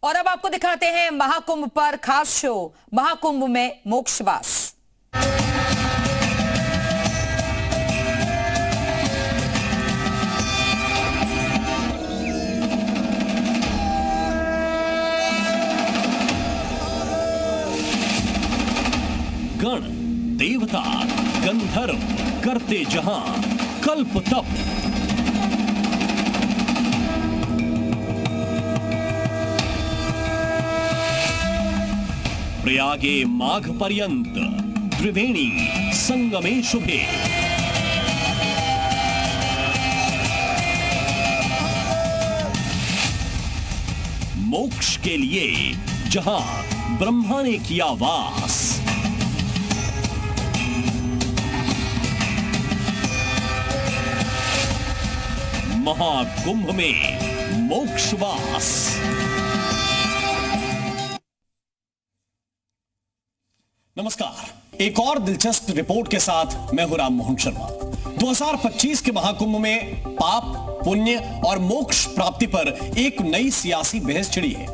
और अब आपको दिखाते हैं महाकुंभ पर खास शो, महाकुंभ में मोक्षवास। गण देवता गंधर्व करते जहां कल्प तप, प्रयागे माघ पर्यंत त्रिवेणी संगमे शुभे। मोक्ष के लिए जहां ब्रह्मा ने किया वास, महाकुंभ में मोक्षवास। नमस्कार, एक और दिलचस्प रिपोर्ट के साथ मैं हूं राम मोहन शर्मा। 2025 के महाकुंभ में पाप, पुण्य और मोक्ष प्राप्ति पर एक नई सियासी बहस छिड़ी है,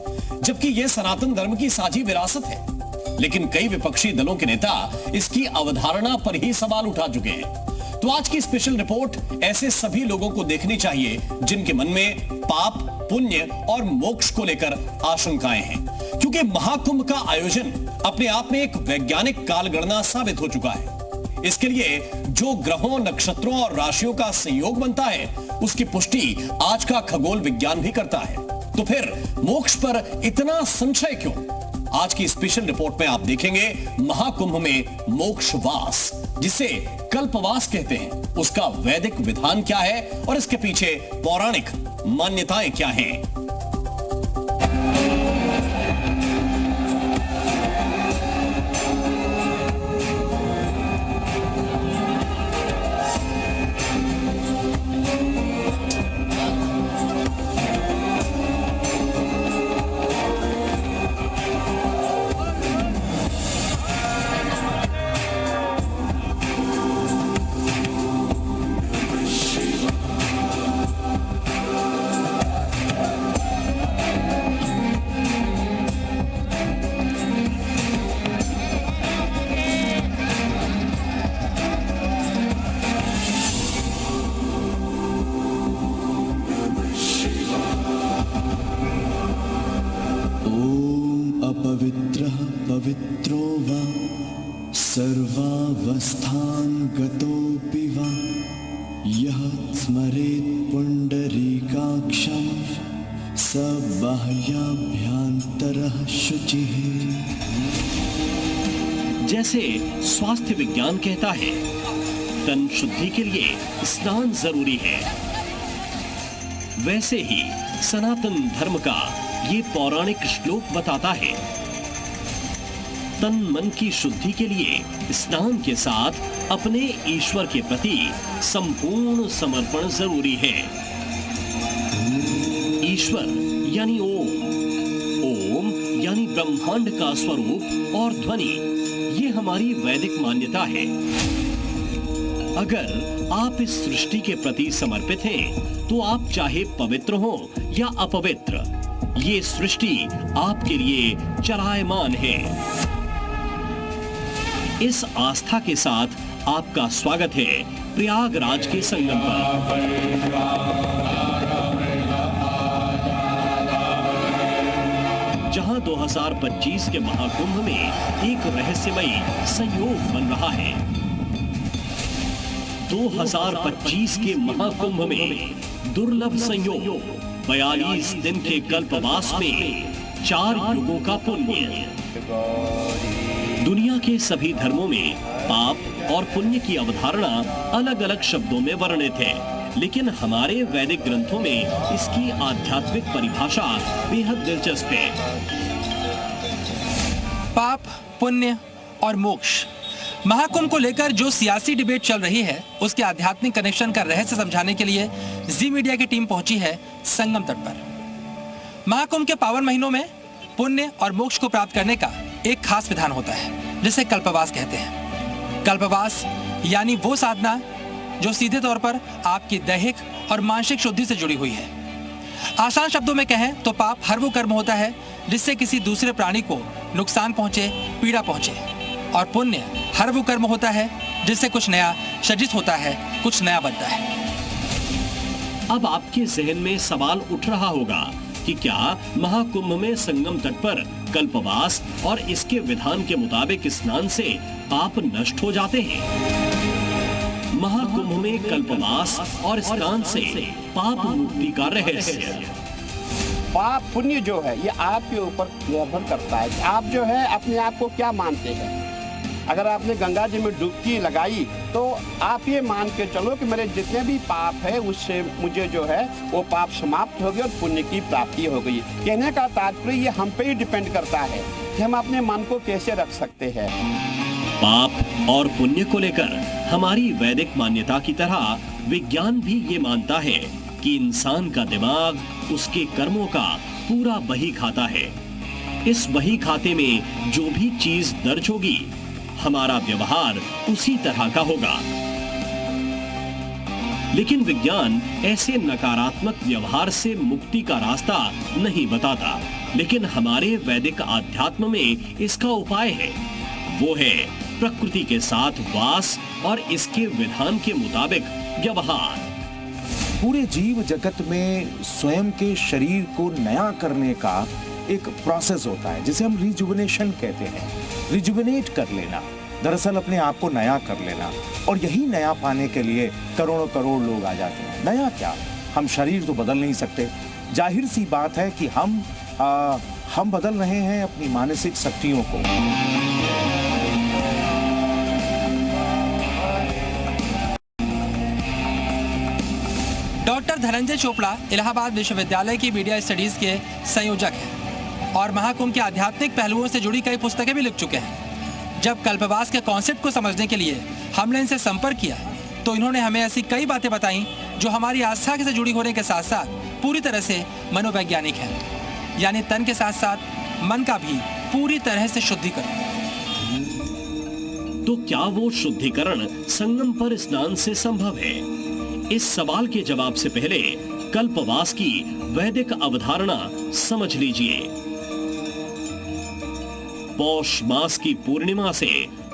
जबकि यह सनातन धर्म की साझी विरासत है। लेकिन कई विपक्षी दलों के नेता इसकी अवधारणा पर ही सवाल उठा चुके हैं। तो आज की स्पेशल रिपोर्ट ऐसे सभी लोगों को देखनी चाहिए जिनके मन में पाप, पुण्य और मोक्ष को लेकर आशंकाएं हैं, क्योंकि महाकुंभ का आयोजन अपने आप में एक वैज्ञानिक कालगणना साबित हो चुका है। इसके लिए जो ग्रहों, नक्षत्रों और राशियों का संयोग बनता है, उसकी पुष्टि आज का खगोल विज्ञान भी करता है। तो फिर मोक्ष पर इतना संशय क्यों? आज की स्पेशल रिपोर्ट में आप देखेंगे महाकुंभ में मोक्षवास, जिसे कल्पवास कहते हैं, उसका वैदिक विधान क्या है और इसके पीछे पौराणिक मान्यताएं क्या हैं। पवित्रो वा सर्वावस्थां गतोऽपि वा यः स्मरेत् पुण्डरीकाक्षं स बाह्याभ्यन्तरः शुचिः। जैसे स्वास्थ्य विज्ञान कहता है तन शुद्धि के लिए स्नान जरूरी है, वैसे ही सनातन धर्म का ये पौराणिक श्लोक बताता है तन मन की शुद्धि के लिए स्नान के साथ अपने ईश्वर के प्रति संपूर्ण समर्पण जरूरी है। ईश्वर यानी ओम, ओम यानी ब्रह्मांड का स्वरूप और ध्वनि, ये हमारी वैदिक मान्यता है। अगर आप इस सृष्टि के प्रति समर्पित हैं, तो आप चाहे पवित्र हो या अपवित्र, ये सृष्टि आपके लिए चलायमान है। इस आस्था के साथ आपका स्वागत है प्रयागराज के संगम पर। जहां 2025 के महाकुंभ में एक रहस्यमयी संयोग बन रहा है। 2025 के महाकुंभ में दुर्लभ संयोग, 42 दिन के कल्पवास में 4 युगों का पुण्य। दुनिया के सभी धर्मों में पाप और पुण्य की अवधारणा अलग अलग शब्दों में वर्णित है, लेकिन हमारे वैदिक ग्रंथों में इसकी आध्यात्मिक परिभाषा बेहद दिलचस्प है। पाप, पुण्य और मोक्ष, महाकुंभ को लेकर जो सियासी डिबेट चल रही है, उसके आध्यात्मिक कनेक्शन का रहस्य समझाने के लिए जी मीडिया की टीम पहुंची है संगम तट पर। महाकुंभ के पावन महीनों में पुण्य और मोक्ष को प्राप्त करने का एक खास विधान होता है, जिसे कल्पवास कहते हैं। कल्पवास यानी वो साधना जो सीधे तौर पर आपकी दैहिक और मानसिक शुद्धि से जुड़ी हुई है। आसान शब्दों में कहें तो पाप हर वो कर्म होता है जिससे किसी दूसरे प्राणी को नुकसान पहुंचे, पीड़ा पहुंचे, और पुण्य हर वो कर्म होता है जिससे कुछ नया सृजित होता है, कुछ नया बनता है। अब आपके जहन में सवाल उठ रहा होगा कि क्या महाकुंभ में संगम तट पर कल्पवास और इसके विधान के मुताबिक स्नान से पाप नष्ट हो जाते हैं? महाकुंभ में कल्पवास और स्नान से पाप मुक्ति का रहस्य। पाप पुण्य जो है ये आपके ऊपर निर्भर करता है कि आप जो है अपने आप को क्या मानते हैं। अगर आपने गंगा जी में डुबकी लगाई तो आप ये मान के चलो कि मेरे जितने भी पाप है उससे मुझे जो है वो पाप समाप्त हो गए और पुण्य की प्राप्ति हो गई। कहने का तात्पर्य ये हम पे ही डिपेंड करता है कि हम अपने मन को कैसे रख सकते हैं। पाप और पुण्य को लेकर हमारी वैदिक मान्यता की तरह विज्ञान भी ये मानता है कि इंसान का दिमाग उसके कर्मों का पूरा बही खाता है। इस बही खाते में जो भी चीज दर्ज होगी, हमारा व्यवहार उसी तरह का होगा। लेकिन विज्ञान ऐसे नकारात्मक व्यवहार से मुक्ति का रास्ता नहीं बताता, लेकिन हमारे वैदिक आध्यात्म में इसका उपाय है। वो है प्रकृति के साथ वास और इसके विधान के मुताबिक व्यवहार। पूरे जीव जगत में स्वयं के शरीर को नया करने का एक प्रोसेस होता है जिसे हम रिजुविनेशन कहते हैं। रिजुविनेट कर लेना, दरअसल अपने आप को नया कर लेना, और यही नया पाने के लिए करोड़ों करोड़ लोग आ जाते हैं। नया क्या, हम शरीर तो बदल नहीं सकते। जाहिर सी बात है कि हम बदल रहे हैं अपनी मानसिक शक्तियों को। डॉक्टर धनंजय चोपड़ा इलाहाबाद विश्वविद्यालय की मीडिया स्टडीज के संयोजक हैं और महाकुंभ के आध्यात्मिक पहलुओं से जुड़ी कई पुस्तकें भी लिख चुके हैं। जब कल्पवास के कॉन्सेप्ट को समझने के लिए हमने इनसे संपर्क किया तो इन्होंने हमें ऐसी कई बातें बताई जो हमारी आस्था से जुड़ी होने के साथ साथ पूरी तरह से मनोवैज्ञानिक हैं, यानी तन के साथ साथ मन का भी पूरी तरह से शुद्धिकरण। तो क्या वो शुद्धिकरण संगम पर स्नान से संभव है? इस सवाल के जवाब से पहले कल्पवास की वैदिक अवधारणा समझ लीजिए। पौष मास की पूर्णिमा से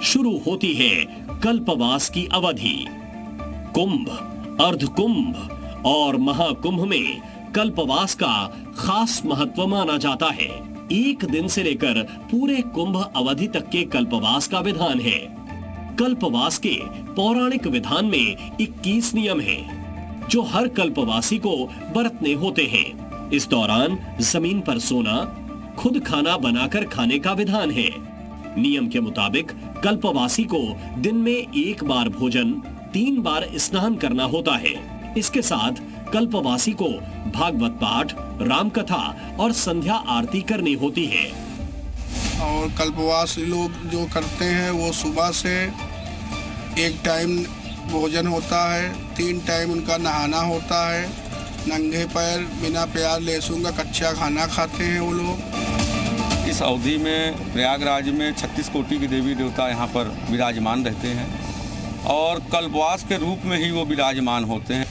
शुरू होती है कल्पवास की अवधि। कुंभ, अर्धकुंभ और महाकुंभ में कल्पवास का खास महत्व माना जाता है। एक दिन से लेकर पूरे कुंभ अवधि तक के कल्पवास का विधान है। कल्पवास के पौराणिक विधान में 21 नियम हैं, जो हर कल्पवासी को बरतने होते हैं। इस दौरान जमीन पर सोना, खुद खाना बनाकर खाने का विधान है। नियम के मुताबिक कल्पवासी को दिन में 1 बार भोजन, 3 बार स्नान करना होता है। इसके साथ कल्पवासी को भागवत पाठ, राम कथा और संध्या आरती करनी होती है। और कल्पवासी लोग जो करते हैं वो सुबह से 1 टाइम भोजन होता है, 3 टाइम उनका नहाना होता है, नंगे पैर बिना प्याज लहसुन का कच्चा खाना खाते हैं वो लोग। इस अवधि में प्रयागराज में 36 कोटि के देवी देवता यहाँ पर विराजमान रहते हैं और कल्पवास के रूप में ही वो विराजमान होते हैं।